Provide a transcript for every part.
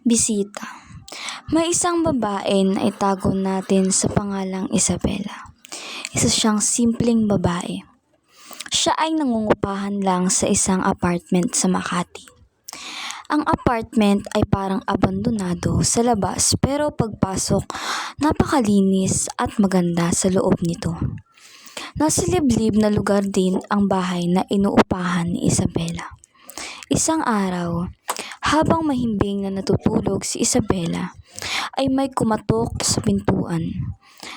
Bisita. May isang babae na itago natin sa pangalang Isabela. Isa siyang simpleng babae. Siya ay nangungupahan lang sa isang apartment sa Makati. Ang apartment ay parang abandonado sa labas pero pagpasok, napakalinis at maganda sa loob nito. Nasa liblib na lugar din ang bahay na inuupahan ni Isabela. Isang araw, habang mahimbing na natutulog si Isabela, ay may kumatok sa pintuan.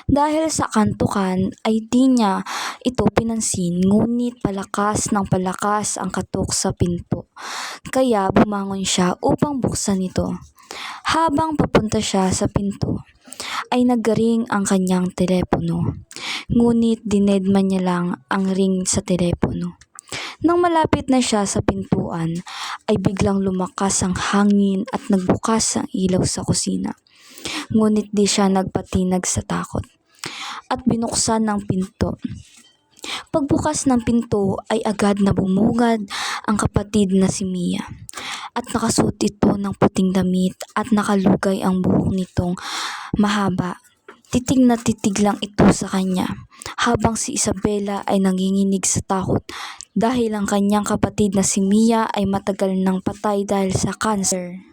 Dahil sa kantukan ay di niya ito pinansin, ngunit palakas ng palakas ang katok sa pinto. Kaya bumangon siya upang buksan ito. Habang papunta siya sa pinto, ay naggaring ang kanyang telepono. Ngunit dinedma niya lang ang ring sa telepono. Nang malapit na siya sa pintuan, ay biglang lumakas ang hangin at nagbukas ang ilaw sa kusina. Ngunit di siya nagpatinag sa takot at binuksan ng pinto. Pagbukas ng pinto ay agad na bumungad ang kapatid na si Mia. At nakasuot ito ng puting damit at nakalugay ang buhok nitong mahaba. Titig na titig lang ito sa kanya, habang si Isabela ay nanginginig sa takot dahil ang kanyang kapatid na si Mia ay matagal nang patay dahil sa cancer.